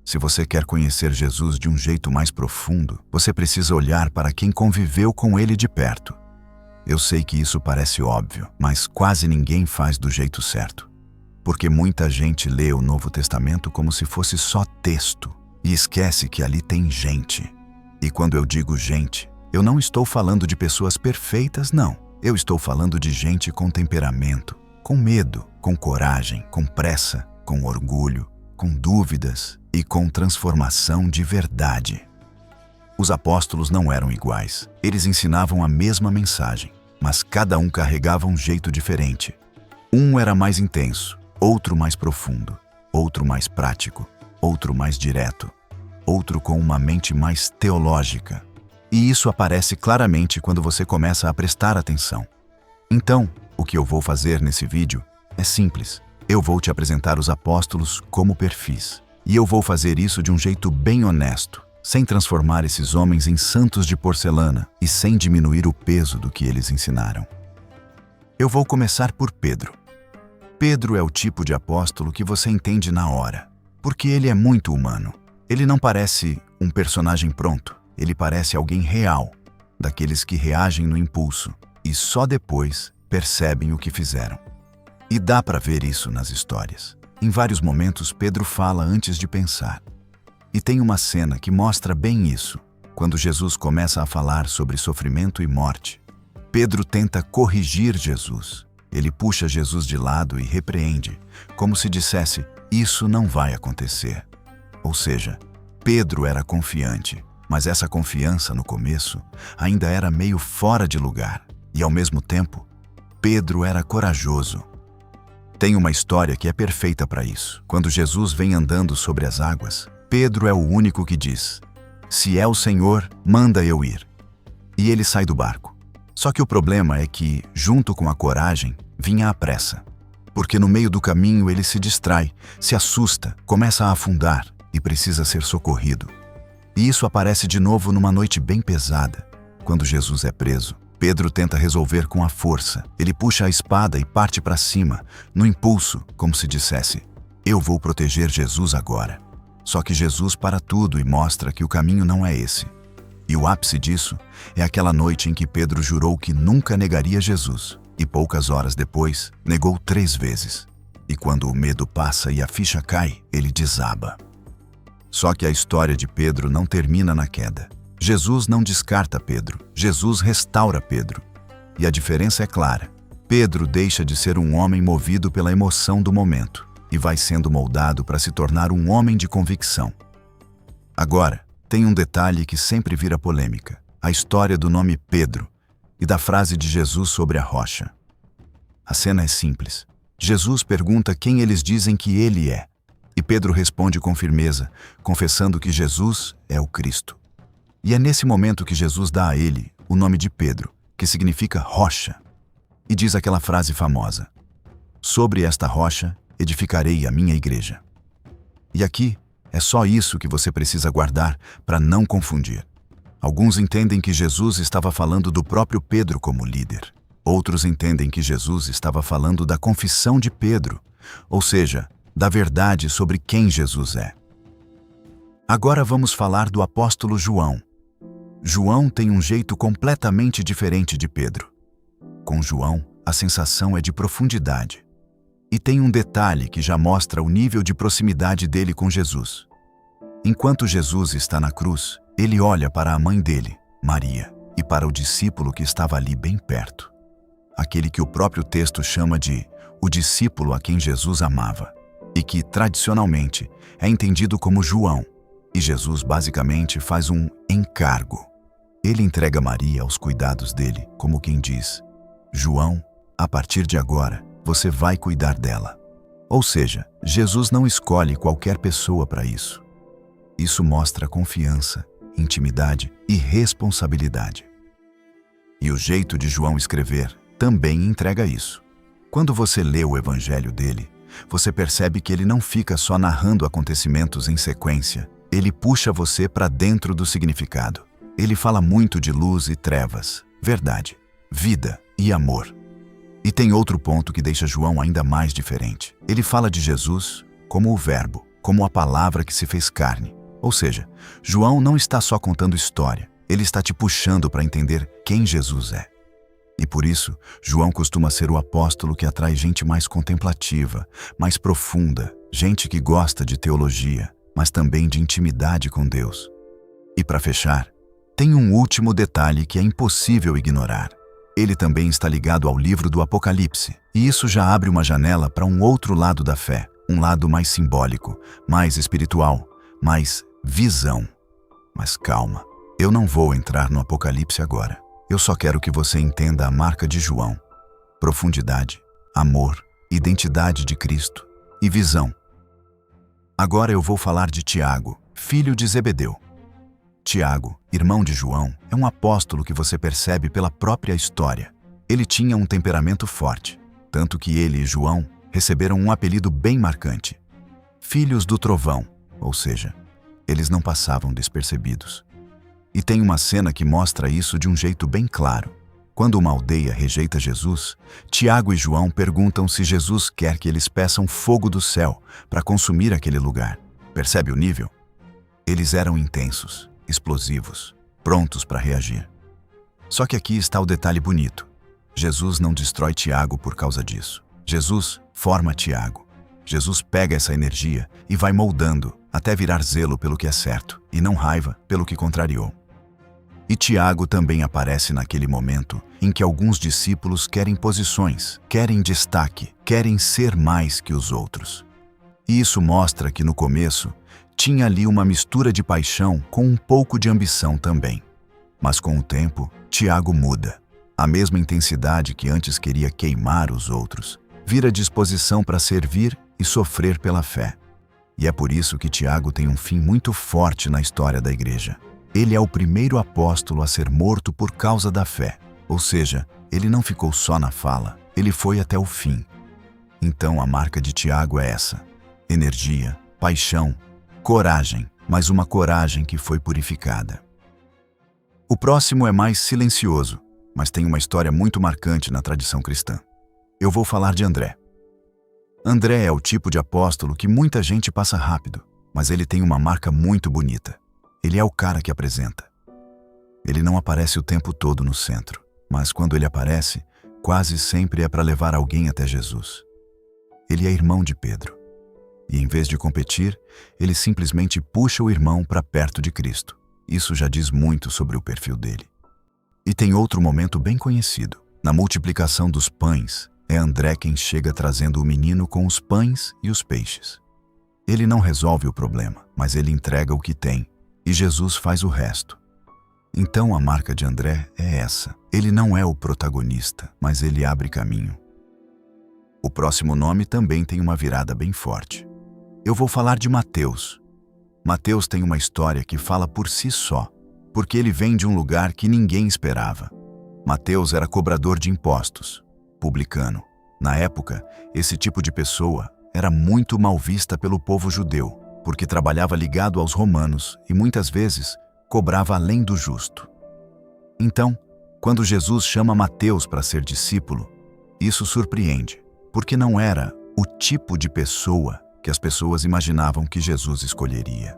Se você quer conhecer Jesus de um jeito mais profundo, você precisa olhar para quem conviveu com ele de perto. Eu sei que isso parece óbvio, mas quase ninguém faz do jeito certo. Porque muita gente lê o Novo Testamento como se fosse só texto e esquece que ali tem gente. E quando eu digo gente, eu não estou falando de pessoas perfeitas, não. Eu estou falando de gente com temperamento, com medo, com coragem, com pressa, com orgulho, com dúvidas e com transformação de verdade. Os apóstolos não eram iguais. Eles ensinavam a mesma mensagem, mas cada um carregava um jeito diferente. Um era mais intenso, outro mais profundo, outro mais prático, outro mais direto, outro com uma mente mais teológica. E isso aparece claramente quando você começa a prestar atenção. Então, o que eu vou fazer nesse vídeo é simples. Eu vou te apresentar os apóstolos como perfis. E eu vou fazer isso de um jeito bem honesto, sem transformar esses homens em santos de porcelana e sem diminuir o peso do que eles ensinaram. Eu vou começar por Pedro. Pedro é o tipo de apóstolo que você entende na hora, porque ele é muito humano. Ele não parece um personagem pronto, ele parece alguém real, daqueles que reagem no impulso e só depois percebem o que fizeram. E dá para ver isso nas histórias. Em vários momentos, Pedro fala antes de pensar. E tem uma cena que mostra bem isso, quando Jesus começa a falar sobre sofrimento e morte. Pedro tenta corrigir Jesus. Ele puxa Jesus de lado e repreende, como se dissesse, isso não vai acontecer. Ou seja, Pedro era confiante, mas essa confiança no começo ainda era meio fora de lugar. E ao mesmo tempo, Pedro era corajoso. Tem uma história que é perfeita para isso. Quando Jesus vem andando sobre as águas, Pedro é o único que diz, se é o Senhor, manda eu ir. E ele sai do barco. Só que o problema é que, junto com a coragem, vinha a pressa. Porque no meio do caminho ele se distrai, se assusta, começa a afundar e precisa ser socorrido. E isso aparece de novo numa noite bem pesada, quando Jesus é preso. Pedro tenta resolver com a força. Ele puxa a espada e parte para cima, no impulso, como se dissesse, eu vou proteger Jesus agora. Só que Jesus para tudo e mostra que o caminho não é esse. E o ápice disso é aquela noite em que Pedro jurou que nunca negaria Jesus. E poucas horas depois, negou 3 vezes. E quando o medo passa e a ficha cai, ele desaba. Só que a história de Pedro não termina na queda. Jesus não descarta Pedro, Jesus restaura Pedro. E a diferença é clara. Pedro deixa de ser um homem movido pela emoção do momento e vai sendo moldado para se tornar um homem de convicção. Agora, tem um detalhe que sempre vira polêmica, a história do nome Pedro e da frase de Jesus sobre a rocha. A cena é simples. Jesus pergunta quem eles dizem que ele é, e Pedro responde com firmeza, confessando que Jesus é o Cristo. E é nesse momento que Jesus dá a ele o nome de Pedro, que significa rocha, e diz aquela frase famosa, sobre esta rocha edificarei a minha igreja. E aqui é só isso que você precisa guardar para não confundir. Alguns entendem que Jesus estava falando do próprio Pedro como líder. Outros entendem que Jesus estava falando da confissão de Pedro, ou seja, da verdade sobre quem Jesus é. Agora vamos falar do apóstolo João. João tem um jeito completamente diferente de Pedro. Com João, a sensação é de profundidade. E tem um detalhe que já mostra o nível de proximidade dele com Jesus. Enquanto Jesus está na cruz, ele olha para a mãe dele, Maria, e para o discípulo que estava ali bem perto. Aquele que o próprio texto chama de o discípulo a quem Jesus amava, e que, tradicionalmente, é entendido como João. E Jesus basicamente faz um encargo. Ele entrega Maria aos cuidados dele, como quem diz, João, a partir de agora, você vai cuidar dela. Ou seja, Jesus não escolhe qualquer pessoa para isso. Isso mostra confiança, intimidade e responsabilidade. E o jeito de João escrever também entrega isso. Quando você lê o evangelho dele, você percebe que ele não fica só narrando acontecimentos em sequência, ele puxa você para dentro do significado. Ele fala muito de luz e trevas, verdade, vida e amor. E tem outro ponto que deixa João ainda mais diferente. Ele fala de Jesus como o Verbo, como a palavra que se fez carne. Ou seja, João não está só contando história, ele está te puxando para entender quem Jesus é. E por isso, João costuma ser o apóstolo que atrai gente mais contemplativa, mais profunda, gente que gosta de teologia, mas também de intimidade com Deus. E para fechar, tem um último detalhe que é impossível ignorar. Ele também está ligado ao livro do Apocalipse, e isso já abre uma janela para um outro lado da fé, um lado mais simbólico, mais espiritual, mais visão. Mas calma, eu não vou entrar no Apocalipse agora. Eu só quero que você entenda a marca de João: profundidade, amor, identidade de Cristo e visão. Agora eu vou falar de Tiago, filho de Zebedeu. Tiago, irmão de João, é um apóstolo que você percebe pela própria história. Ele tinha um temperamento forte, tanto que ele e João receberam um apelido bem marcante: filhos do trovão, ou seja, eles não passavam despercebidos. E tem uma cena que mostra isso de um jeito bem claro. Quando uma aldeia rejeita Jesus, Tiago e João perguntam se Jesus quer que eles peçam fogo do céu para consumir aquele lugar. Percebe o nível? Eles eram intensos, explosivos, prontos para reagir. Só que aqui está o detalhe bonito. Jesus não destrói Tiago por causa disso. Jesus forma Tiago. Jesus pega essa energia e vai moldando até virar zelo pelo que é certo e não raiva pelo que contrariou. E Tiago também aparece naquele momento em que alguns discípulos querem posições, querem destaque, querem ser mais que os outros. E isso mostra que no começo tinha ali uma mistura de paixão com um pouco de ambição também. Mas com o tempo, Tiago muda. A mesma intensidade que antes queria queimar os outros, vira disposição para servir e sofrer pela fé. E é por isso que Tiago tem um fim muito forte na história da igreja. Ele é o primeiro apóstolo a ser morto por causa da fé. Ou seja, ele não ficou só na fala, ele foi até o fim. Então a marca de Tiago é essa: energia, paixão, coragem, mas uma coragem que foi purificada. O próximo é mais silencioso, mas tem uma história muito marcante na tradição cristã. Eu vou falar de André. André é o tipo de apóstolo que muita gente passa rápido, mas ele tem uma marca muito bonita. Ele é o cara que apresenta. Ele não aparece o tempo todo no centro, mas quando ele aparece, quase sempre é para levar alguém até Jesus. Ele é irmão de Pedro. E em vez de competir, ele simplesmente puxa o irmão para perto de Cristo. Isso já diz muito sobre o perfil dele. E tem outro momento bem conhecido. Na multiplicação dos pães, é André quem chega trazendo o menino com os pães e os peixes. Ele não resolve o problema, mas ele entrega o que tem, e Jesus faz o resto. Então a marca de André é essa. Ele não é o protagonista, mas ele abre caminho. O próximo nome também tem uma virada bem forte. Eu vou falar de Mateus. Mateus tem uma história que fala por si só, porque ele vem de um lugar que ninguém esperava. Mateus era cobrador de impostos, publicano. Na época, esse tipo de pessoa era muito mal vista pelo povo judeu, porque trabalhava ligado aos romanos e muitas vezes cobrava além do justo. Então, quando Jesus chama Mateus para ser discípulo, isso surpreende, porque não era o tipo de pessoa que as pessoas imaginavam que Jesus escolheria.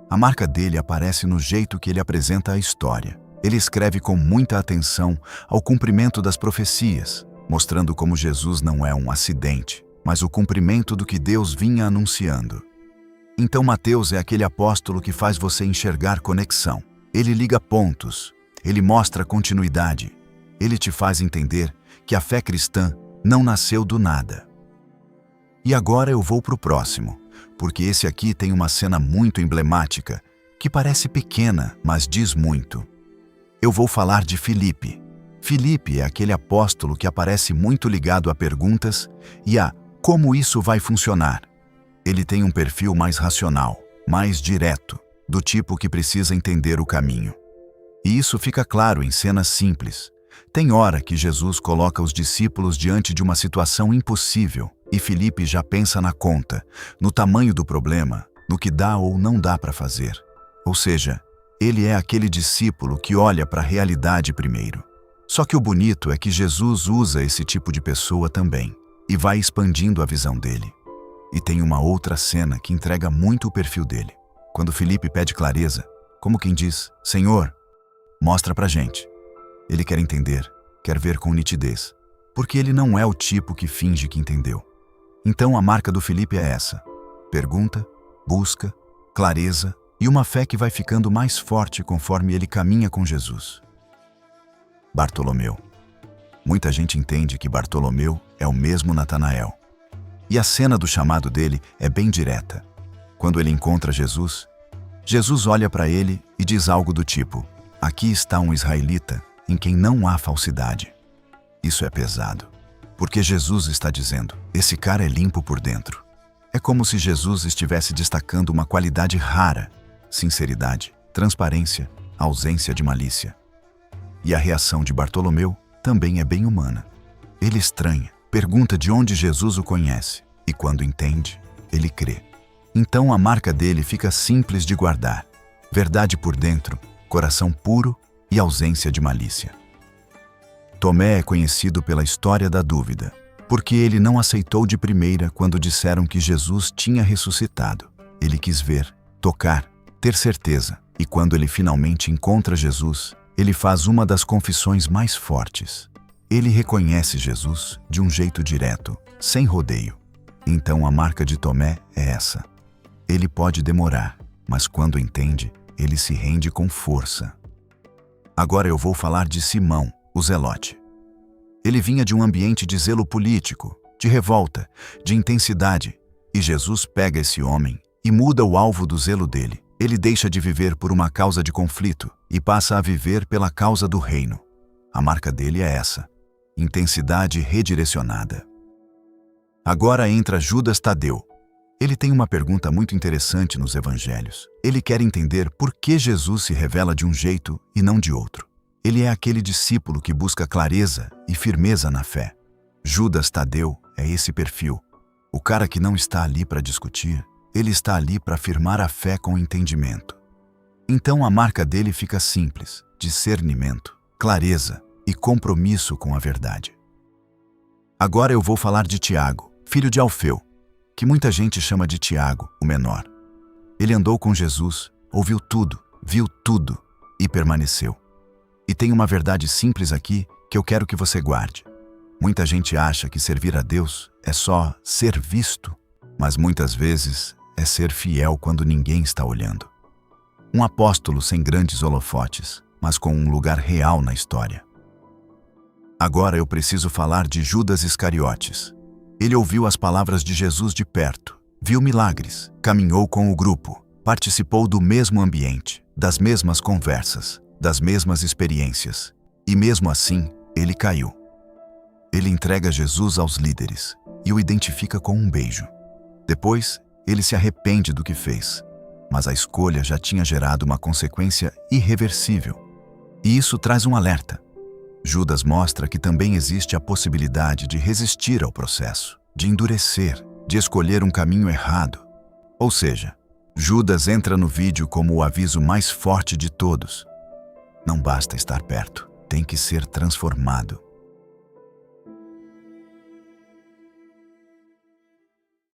A marca dele aparece no jeito que ele apresenta a história. Ele escreve com muita atenção ao cumprimento das profecias, mostrando como Jesus não é um acidente, mas o cumprimento do que Deus vinha anunciando. Então Mateus é aquele apóstolo que faz você enxergar conexão. Ele liga pontos, ele mostra continuidade, ele te faz entender que a fé cristã não nasceu do nada. E agora eu vou para o próximo, porque esse aqui tem uma cena muito emblemática, que parece pequena, mas diz muito. Eu vou falar de Filipe. Filipe é aquele apóstolo que aparece muito ligado a perguntas e a como isso vai funcionar. Ele tem um perfil mais racional, mais direto, do tipo que precisa entender o caminho. E isso fica claro em cenas simples. Tem hora que Jesus coloca os discípulos diante de uma situação impossível e Filipe já pensa na conta, no tamanho do problema, no que dá ou não dá para fazer. Ou seja, ele é aquele discípulo que olha para a realidade primeiro. Só que o bonito é que Jesus usa esse tipo de pessoa também e vai expandindo a visão dele. E tem uma outra cena que entrega muito o perfil dele. Quando Filipe pede clareza, como quem diz, Senhor, mostra pra gente. Ele quer entender, quer ver com nitidez, porque ele não é o tipo que finge que entendeu. Então a marca do Filipe é essa: pergunta, busca, clareza e uma fé que vai ficando mais forte conforme ele caminha com Jesus. Bartolomeu. Muita gente entende que Bartolomeu é o mesmo Natanael. E a cena do chamado dele é bem direta. Quando ele encontra Jesus, Jesus olha para ele e diz algo do tipo: aqui está um israelita em quem não há falsidade. Isso é pesado, porque Jesus está dizendo, esse cara é limpo por dentro. É como se Jesus estivesse destacando uma qualidade rara: sinceridade, transparência, ausência de malícia. E a reação de Bartolomeu também é bem humana. Ele estranha, pergunta de onde Jesus o conhece, e quando entende, ele crê. Então a marca dele fica simples de guardar: verdade por dentro, coração puro e ausência de malícia. Tomé é conhecido pela história da dúvida, porque ele não aceitou de primeira quando disseram que Jesus tinha ressuscitado. Ele quis ver, tocar, ter certeza, e quando ele finalmente encontra Jesus, ele faz uma das confissões mais fortes. Ele reconhece Jesus de um jeito direto, sem rodeio. Então a marca de Tomé é essa. Ele pode demorar, mas quando entende, ele se rende com força. Agora eu vou falar de Simão, o Zelote. Ele vinha de um ambiente de zelo político, de revolta, de intensidade, e Jesus pega esse homem e muda o alvo do zelo dele. Ele deixa de viver por uma causa de conflito e passa a viver pela causa do reino. A marca dele é essa: intensidade redirecionada. Agora entra Judas Tadeu. Ele tem uma pergunta muito interessante nos evangelhos. Ele quer entender por que Jesus se revela de um jeito e não de outro. Ele é aquele discípulo que busca clareza e firmeza na fé. Judas Tadeu é esse perfil. O cara que não está ali para discutir, ele está ali para firmar a fé com entendimento. Então a marca dele fica simples: discernimento, clareza e compromisso com a verdade. Agora eu vou falar de Tiago, filho de Alfeu, que muita gente chama de Tiago, o menor. Ele andou com Jesus, ouviu tudo, viu tudo e permaneceu. E tem uma verdade simples aqui que eu quero que você guarde. Muita gente acha que servir a Deus é só ser visto, mas muitas vezes é ser fiel quando ninguém está olhando. Um apóstolo sem grandes holofotes, mas com um lugar real na história. Agora eu preciso falar de Judas Iscariotes. Ele ouviu as palavras de Jesus de perto, viu milagres, caminhou com o grupo, participou do mesmo ambiente, das mesmas conversas, das mesmas experiências. E mesmo assim, ele caiu. Ele entrega Jesus aos líderes e o identifica com um beijo. Depois, ele se arrepende do que fez, mas a escolha já tinha gerado uma consequência irreversível. E isso traz um alerta. Judas mostra que também existe a possibilidade de resistir ao processo, de endurecer, de escolher um caminho errado. Ou seja, Judas entra no vídeo como o aviso mais forte de todos. Não basta estar perto, tem que ser transformado.